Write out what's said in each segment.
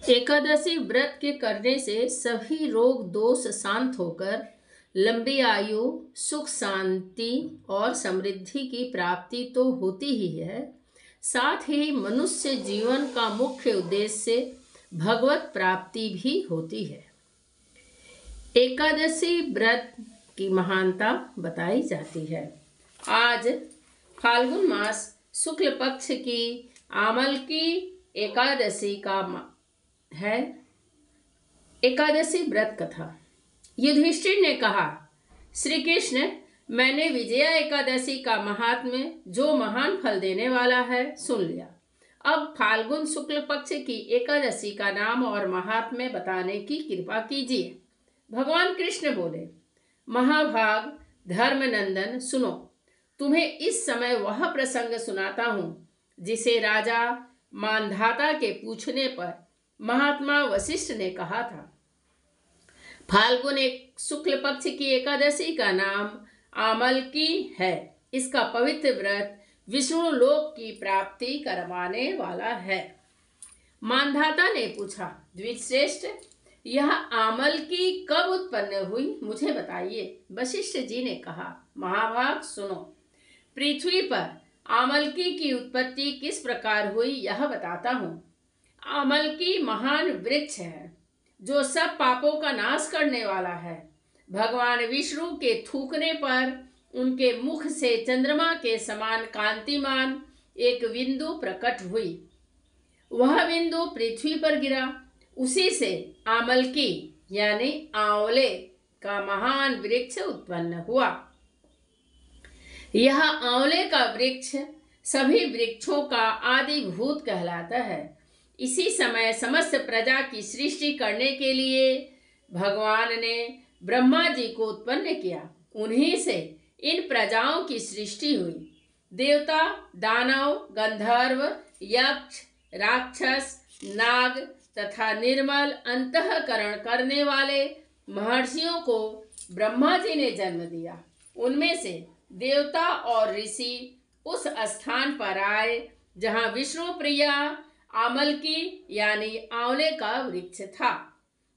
एकादशी व्रत के करने से सभी रोग दोष शांत होकर लंबी आयु, सुख शांति और समृद्धि की प्राप्ति तो होती ही है, साथ ही मनुष्य जीवन का मुख्य उद्देश्य भगवत प्राप्ति भी होती है। एकादशी व्रत की महानता बताई जाती है। आज फाल्गुन मास शुक्ल पक्ष की आमल की एकादशी का है। एकादशी व्रत कथा। युधिष्ठिर ने कहा, श्री कृष्ण, मैंने विजया एकादशी का महात्म्य जो महान फल देने वाला है सुन लिया। अब फाल्गुन शुक्ल पक्ष की एकादशी का नाम और महात्म्य बताने की कृपा कीजिए। भगवान कृष्ण बोले, महाभाग धर्मनंदन, सुनो, तुम्हें इस समय वह प्रसंग सुनाता हूँ जिसे राजा मानधाता के पूछने पर महात्मा वशिष्ठ ने कहा था। फाल्गुन एक शुक्ल पक्ष की एकादशी का नाम आमलकी है। इसका पवित्र व्रत विष्णु लोक की प्राप्ति करवाने वाला है। मानधाता ने पूछा, द्विजश्रेष्ठ, यह आमलकी कब उत्पन्न हुई, मुझे बताइए। वशिष्ठ जी ने कहा, महाभाग सुनो, पृथ्वी पर आमलकी की उत्पत्ति किस प्रकार हुई यह बताता हूँ। आमलकी महान वृक्ष है जो सब पापों का नाश करने वाला है। भगवान विष्णु के थूकने पर उनके मुख से चंद्रमा के समान कांतिमान एक बिंदु प्रकट हुई। वह बिंदु पृथ्वी पर गिरा। उसी से आमलकी यानी आंवले का महान वृक्ष उत्पन्न हुआ। यह आंवले का वृक्ष सभी वृक्षों का आदिभूत कहलाता है। इसी समय समस्त प्रजा की सृष्टि करने के लिए भगवान ने ब्रह्मा जी को उत्पन्न किया। उन्हीं से इन प्रजाओं की सृष्टि हुई। देवता, दानव, गंधर्व, यक्ष, राक्षस, नाग तथा निर्मल अंतःकरण करने वाले महर्षियों को ब्रह्मा जी ने जन्म दिया। उनमें से देवता और ऋषि उस स्थान पर आए जहाँ विष्णु प्रिया आमलकी यानी आंवले का वृक्ष था।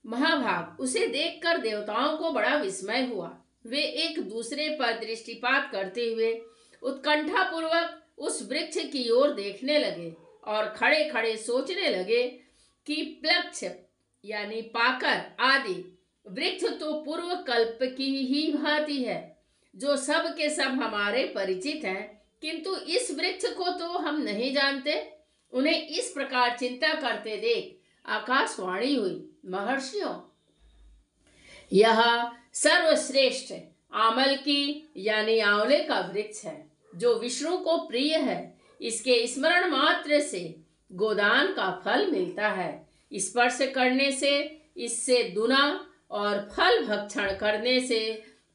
महाभाग, उसे देखकर देवताओं को बड़ा विस्मय हुआ। वे एक दूसरे पर दृष्टिपात करते हुए उत्कंठा पूर्वक उस वृक्ष की ओर देखने लगे और खड़े खड़े सोचने लगे कि प्लक्ष यानी पाकर आदि वृक्ष तो पूर्व कल्प की ही भांति है, जो सब के सब हमारे परिचित हैं, किंतु इस वृक्ष को तो हम नहीं जानते। उन्हें इस प्रकार चिंता करते देख आकाशवाणी हुई, महर्षियों, यह सर्वश्रेष्ठ आमलकी यानी आंवले का वृक्ष है जो विष्णु को प्रिय है। इसके स्मरण मात्र से गोदान का फल मिलता है। स्पर्श करने से इससे दुना और फल भक्षण करने से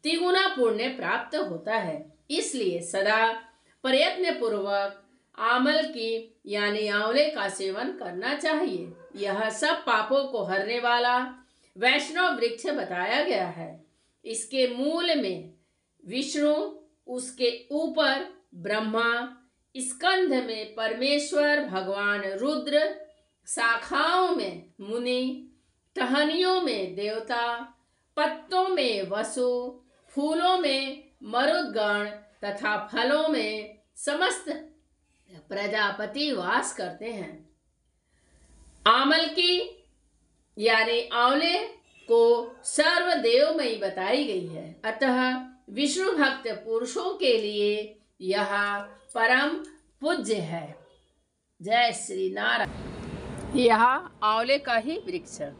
तिगुना पुण्य प्राप्त होता है। इसलिए सदा प्रयत्न पूर्वक आमलकी यानी आंवले का सेवन करना चाहिए। यह सब पापों को हरने वाला वैष्णव वृक्ष बताया गया है। इसके मूल में विष्णु, उसके ऊपर ब्रह्मा, स्कंध में परमेश्वर भगवान रुद्र, शाखाओं में मुनि, टहनियों में देवता, पत्तों में वसु, फूलों में मरुदगण तथा फलों में समस्त प्रजापति वास करते हैं। आमलकी यानी आंवले को सर्वदेवमयी बताई गई है। अतः विष्णु भक्त पुरुषों के लिए यह परम पूज्य है। जय श्री नारायण। यह आंवले का ही वृक्ष है,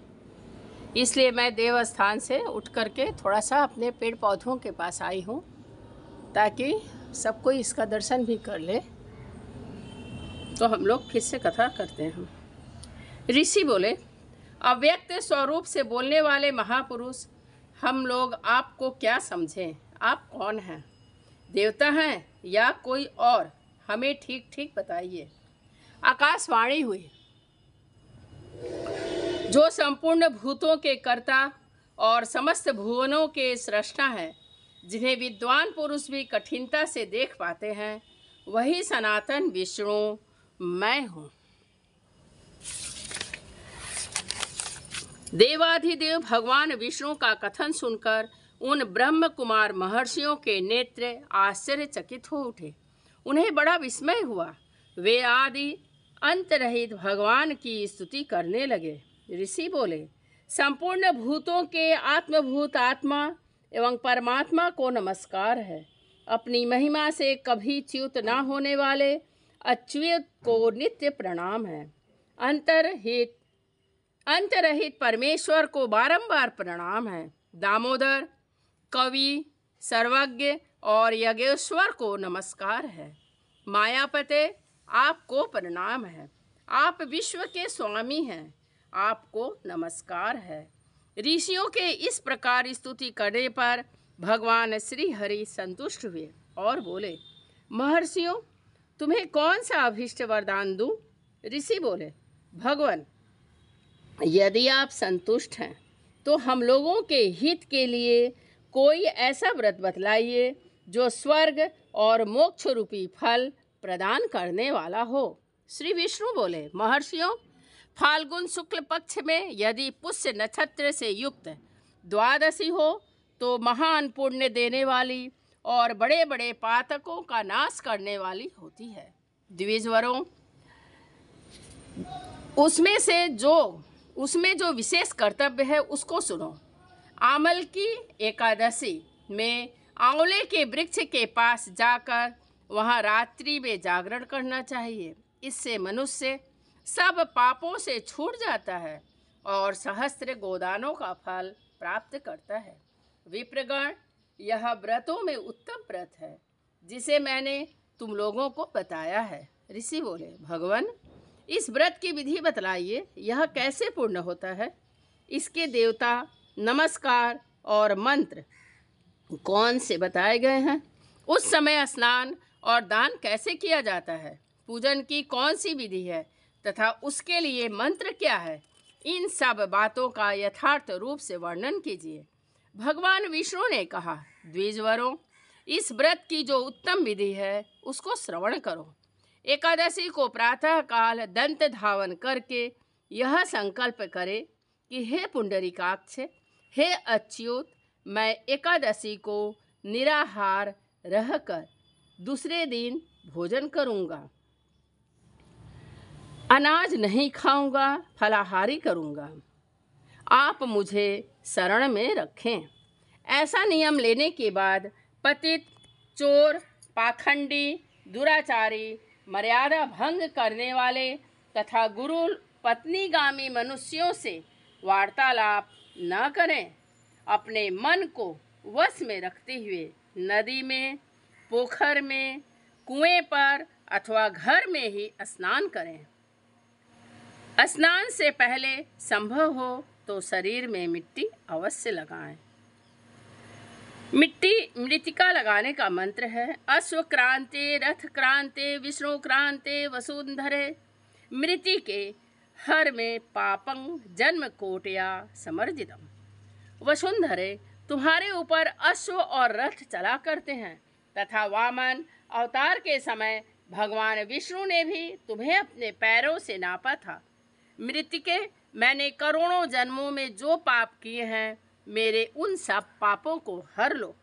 इसलिए मैं देवस्थान से उठ करके थोड़ा सा अपने पेड़ पौधों के पास आई हूँ ताकि सब कोई इसका दर्शन भी कर ले। तो हम लोग फिर से कथा करते हैं। ऋषि बोले, अव्यक्त स्वरूप से बोलने वाले महापुरुष, हम लोग आपको क्या समझें? आप कौन हैं? देवता हैं या कोई और? हमें ठीक ठीक बताइए। आकाशवाणी हुई, जो संपूर्ण भूतों के कर्ता और समस्त भुवनों के सृष्टा हैं, जिन्हें विद्वान पुरुष भी कठिनता से देख पाते हैं, वही सनातन विष्णु मैं हूँ। देवाधिदेव भगवान विष्णु का कथन सुनकर उन ब्रह्म कुमार महर्षियों के नेत्र आश्चर्यचकित हो उठे। उन्हें बड़ा विस्मय हुआ। वे आदि अंत रहित भगवान की स्तुति करने लगे। ऋषि बोले, संपूर्ण भूतों के आत्मभूत आत्मा एवं परमात्मा को नमस्कार है। अपनी महिमा से कभी च्युत न होने वाले अच्युत को नित्य प्रणाम है। अंतरहित परमेश्वर को बारंबार प्रणाम है। दामोदर, कवि, सर्वज्ञ और यज्ञेश्वर को नमस्कार है। मायापते, आपको प्रणाम है। आप विश्व के स्वामी हैं, आपको नमस्कार है। ऋषियों के इस प्रकार स्तुति करने पर भगवान श्री हरि संतुष्ट हुए और बोले, महर्षियों, तुम्हें कौन सा अभीष्ट वरदान दूं? ऋषि बोले, भगवान, यदि आप संतुष्ट हैं तो हम लोगों के हित के लिए कोई ऐसा व्रत बतलाइए जो स्वर्ग और मोक्ष रूपी फल प्रदान करने वाला हो। श्री विष्णु बोले, महर्षियों, फाल्गुन शुक्ल पक्ष में यदि पुष्य नक्षत्र से युक्त द्वादशी हो तो महान पुण्य देने वाली और बड़े बड़े पातकों का नाश करने वाली होती है। द्विजवरों, उसमें जो विशेष कर्तव्य है उसको सुनो। आमल की एकादशी में आंवले के वृक्ष के पास जाकर वहाँ रात्रि में जागरण करना चाहिए। इससे मनुष्य सब पापों से छूट जाता है और सहस्त्र गोदानों का फल प्राप्त करता है। विप्रगण, यह व्रतों में उत्तम व्रत है जिसे मैंने तुम लोगों को बताया है। ऋषि बोले, भगवान, इस व्रत की विधि बतलाइए, यह कैसे पूर्ण होता है? इसके देवता, नमस्कार और मंत्र कौन से बताए गए हैं? उस समय स्नान और दान कैसे किया जाता है? पूजन की कौन सी विधि है तथा उसके लिए मंत्र क्या है? इन सब बातों का यथार्थ रूप से वर्णन कीजिए। भगवान विष्णु ने कहा, द्विजवरों, इस व्रत की जो उत्तम विधि है उसको श्रवण करो। एकादशी को प्रातः काल दंत धावन करके यह संकल्प करे कि हे पुंडरीकाक्ष, हे अच्युत, मैं एकादशी को निराहार रहकर दूसरे दिन भोजन करूँगा, अनाज नहीं खाऊंगा, फलाहारी करूँगा। आप मुझे शरण में रखें। ऐसा नियम लेने के बाद पतित, चोर, पाखंडी, दुराचारी, मर्यादा भंग करने वाले तथा गुरु पत्नीगामी मनुष्यों से वार्तालाप न करें। अपने मन को वश में रखते हुए नदी में, पोखर में, कुएं पर अथवा घर में ही स्नान करें। स्नान से पहले संभव हो तो शरीर में मिट्टी अवश्य लगाएं। मृतिका लगाने का मंत्र है, अश्व क्रांते, रथ क्रांते, विष्णु क्रांते, वसुंधरे, मृति के हर में पापं जन्म कोटया समर्जितम। वसुंधरे, तुम्हारे ऊपर अश्व और रथ चला करते हैं तथा वामन अवतार के समय भगवान विष्णु ने भी तुम्हें अपने पैरों से नापा था। मृतिके, मैंने करोड़ों जन्मों में जो पाप किए हैं, मेरे उन सब पापों को हर लो।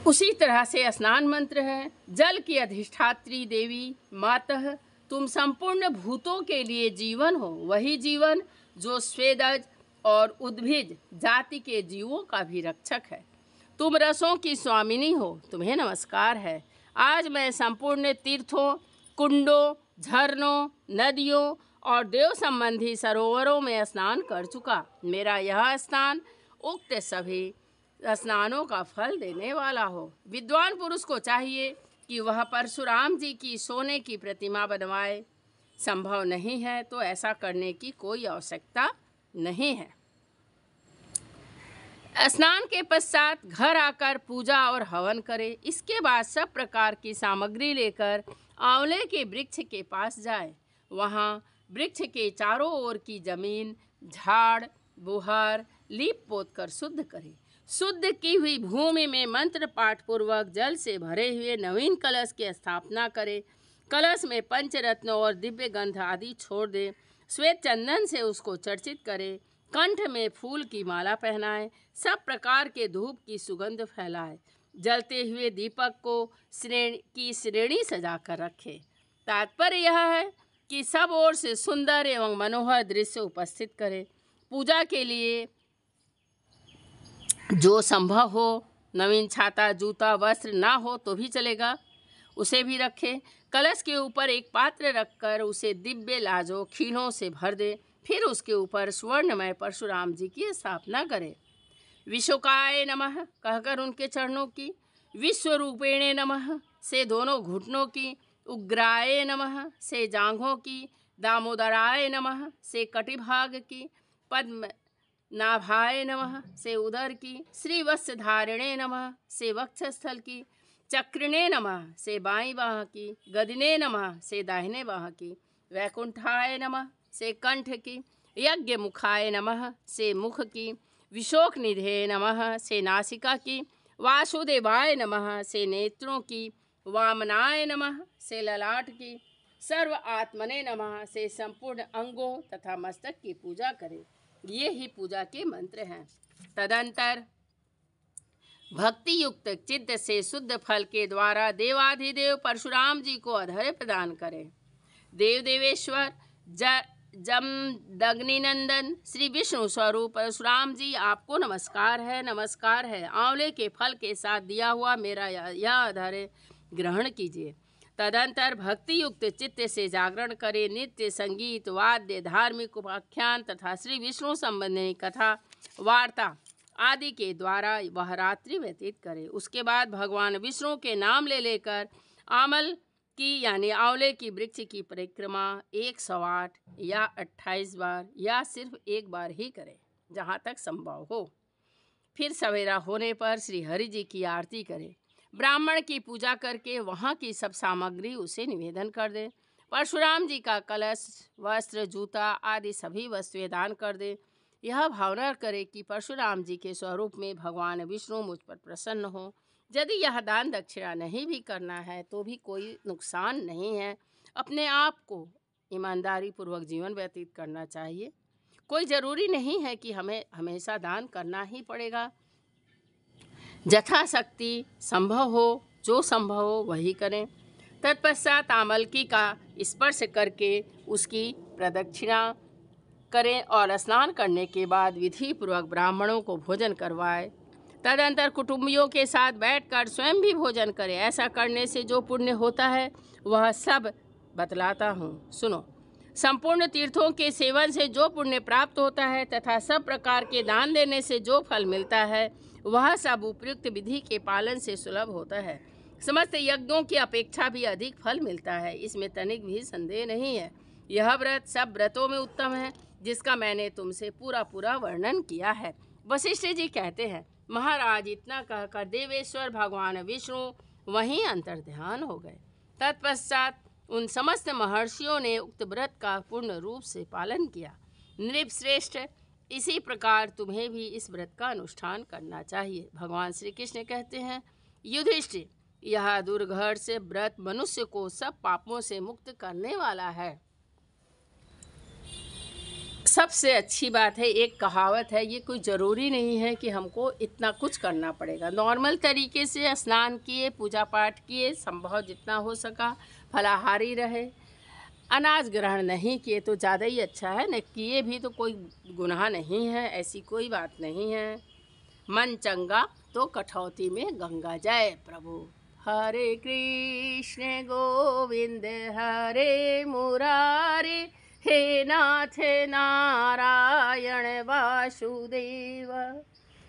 उसी तरह से स्नान मंत्र है, जल की अधिष्ठात्री देवी मातः, तुम संपूर्ण भूतों के लिए जीवन हो, वही जीवन जो स्वेदज और उद्भिज जाति के जीवों का भी रक्षक है। तुम रसों की स्वामिनी हो, तुम्हें नमस्कार है। आज मैं संपूर्ण तीर्थों, कुंडों, झरनों, नदियों और देव संबंधी सरोवरों में स्नान कर चुका। मेरा यह स्नान उक्त सभी स्नानों का फल देने वाला हो। विद्वान पुरुष को चाहिए कि वह परशुराम जी की सोने की प्रतिमा बनवाए। संभव नहीं है तो ऐसा करने की कोई आवश्यकता नहीं है। स्नान के पश्चात घर आकर पूजा और हवन करें। इसके बाद सब प्रकार की सामग्री लेकर आंवले के वृक्ष के पास जाए। वहाँ वृक्ष के चारों ओर की जमीन, झाड़, बुहर लीप पोत कर शुद्ध करें। शुद्ध की हुई भूमि में मंत्र पाठ पूर्वक जल से भरे हुए नवीन कलश की स्थापना करें। कलश में पंचरत्न और दिव्य गंध आदि छोड़ दे। श्वेत चंदन से उसको चर्चित करे। कंठ में फूल की माला पहनाए। सब प्रकार के धूप की सुगंध फैलाए। जलते हुए दीपक को श्रेणी सजाकर रखे। तात्पर्य यह है कि सब ओर से सुंदर एवं मनोहर दृश्य उपस्थित करे। पूजा के लिए जो संभव हो, नवीन छाता, जूता, वस्त्र ना हो तो भी चलेगा, उसे भी रखे। कलश के ऊपर एक पात्र रखकर उसे दिव्य लाजो खीलों से भर दे। फिर उसके ऊपर स्वर्णमय परशुराम जी की स्थापना करे। विशोकाय नमः कहकर उनके चरणों की, विश्वरूपेणे नमः से दोनों घुटनों की, उग्राय नमः से जांघों की, दामोदराय नमः से कटिभाग की, पद्म नाभाय नमः से उदर की, श्रीवत्सधारिणे नमः से वक्षस्थल की, चक्रिणे नमः से बाईं बाह की, गदिने नमः से दाहिने बाह की, वैकुंठाय नमः से कंठ की, यज्ञ मुखाय नमः से मुख की, विशोक निधे नमः से नासिका की, वासुदेवाय नमः से नेत्रों की, वामनाय नमः से ललाट की, सर्व आत्मने नमः से संपूर्ण अंगों तथा मस्तक की पूजा करें। ये ही पूजा के मंत्र हैं। तदंतर भक्ति युक्त चित्त से शुद्ध फल के द्वारा देवाधिदेव परशुराम जी को अधर्य प्रदान करें। देव देवेश्वर जमदग्निनंदन श्री विष्णु स्वरूप परशुराम जी, आपको नमस्कार है, नमस्कार है। आंवले के फल के साथ दिया हुआ मेरा यह अधर्य ग्रहण कीजिए। तदंतर भक्ति युक्त चित्त से जागरण करें। नृत्य, संगीत, वाद्य, धार्मिक उपाख्यान तथा श्री विष्णु संबंधी कथा, वार्ता आदि के द्वारा वह रात्रि व्यतीत करे। उसके बाद भगवान विष्णु के नाम ले लेकर आमल की यानी आंवले की वृक्ष की परिक्रमा 108 या 28 बार या सिर्फ एक बार ही करें, जहाँ तक संभव हो। फिर सवेरा होने पर श्री हरि जी की आरती करें। ब्राह्मण की पूजा करके वहाँ की सब सामग्री उसे निवेदन कर दे। परशुराम जी का कलश, वस्त्र, जूता आदि सभी वस्तुएं दान कर दे। यह भावना करे कि परशुराम जी के स्वरूप में भगवान विष्णु मुझ पर प्रसन्न हो। यदि यह दान दक्षिणा नहीं भी करना है तो भी कोई नुकसान नहीं है। अपने आप को ईमानदारी पूर्वक जीवन व्यतीत करना चाहिए। कोई ज़रूरी नहीं है कि हमें हमेशा दान करना ही पड़ेगा। यथाशक्ति संभव हो, जो संभव हो वही करें। तत्पश्चात आमलकी का स्पर्श करके उसकी प्रदक्षिणा करें और स्नान करने के बाद विधि पूर्वक ब्राह्मणों को भोजन करवाएं। तदंतर कुटुंबियों के साथ बैठकर स्वयं भी भोजन करें। ऐसा करने से जो पुण्य होता है वह सब बतलाता हूँ, सुनो। संपूर्ण तीर्थों के सेवन से जो पुण्य प्राप्त होता है तथा सब प्रकार के दान देने से जो फल मिलता है वह सब उपयुक्त विधि के पालन से सुलभ होता है। समस्त यज्ञों की अपेक्षा भी अधिक फल मिलता है, इसमें तनिक भी संदेह नहीं है। यह व्रत सब व्रतों में उत्तम है, जिसका मैंने तुमसे पूरा वर्णन किया है। वशिष्ठ जी कहते हैं, महाराज इतना कहकर देवेश्वर भगवान विष्णु वहीं अंतर्ध्यान हो गए। तत्पश्चात उन समस्त महर्षियों ने उक्त व्रत का पूर्ण रूप से पालन किया। नृपश्रेष्ठ, इसी प्रकार तुम्हें भी इस व्रत का अनुष्ठान करना चाहिए। भगवान श्री कृष्ण कहते हैं, युधिष्ठिर, यह दुर्घट व्रत मनुष्य को सब पापों से मुक्त करने वाला है। सबसे अच्छी बात है, एक कहावत है, ये कोई ज़रूरी नहीं है कि हमको इतना कुछ करना पड़ेगा। नॉर्मल तरीके से स्नान किए, पूजा पाठ किए, संभव जितना हो सका फलाहारी रहे। अनाज ग्रहण नहीं किए तो ज़्यादा ही अच्छा है, न किए भी तो कोई गुनाह नहीं है, ऐसी कोई बात नहीं है। मन चंगा तो कठौती में गंगा जाए। प्रभु हरे कृष्ण गोविंद हरे मुरारे, हे नाथ नारायण वासुदेव,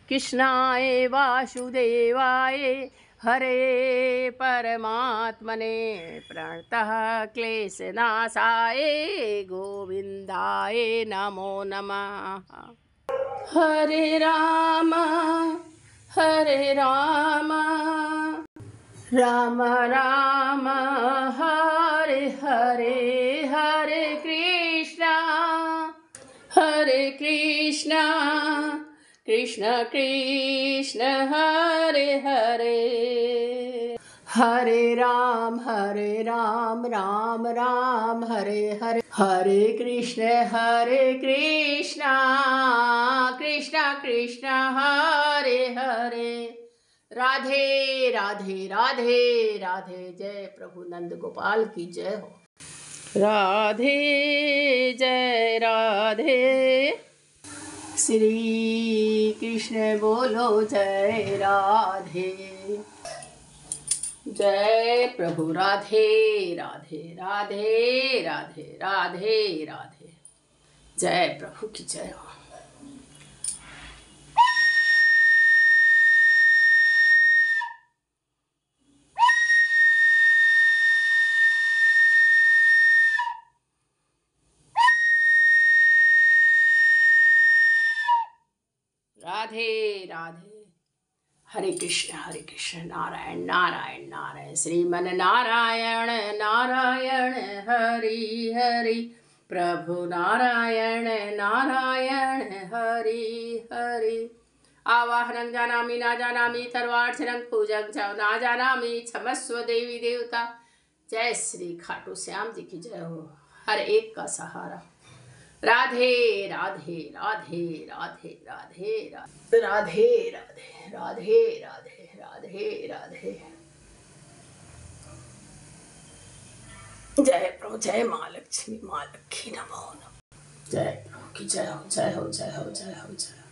कृष्णाय वासुदेवाय हरे परमात्मने, प्रणतः क्लेशनाशाय गोविंदाय नमो नमः। हरे राम राम राम हरे हरे, हरे कृष्णा कृष्ण कृष्ण हरे हरे, हरे राम राम राम हरे हरे, हरे कृष्ण कृष्ण कृष्ण हरे हरे, राधे राधे राधे राधे। जय प्रभु नंद गोपाल की जय हो। राधे जय राधे, श्री कृष्ण बोलो जय राधे। जय प्रभु राधे राधे राधे राधे राधे राधे। जय प्रभु की जय हो। राधे राधे, हरे कृष्ण नारायण नारायण नारायण, श्रीमन नारायण नारायण हरि हरि, प्रभु नारायण नारायण हरि हरि। आवाहनं जानामि न जानामि, सर्वार्थनं पूजं च न जानामि, क्षमस्व देवी देवता। जय श्री खाटू श्याम जी की जय हो। हर एक का सहारा। राधे राधे राधे राधे राधे राधे राधे राधे राधे राधे राधे राधे। जय प्रभु, जय माँ लक्ष्मी, माँ लक्ष्मी नमो नमः। जय प्रभु की जय हो, जय हो, जय हो, जय हो, जय हो।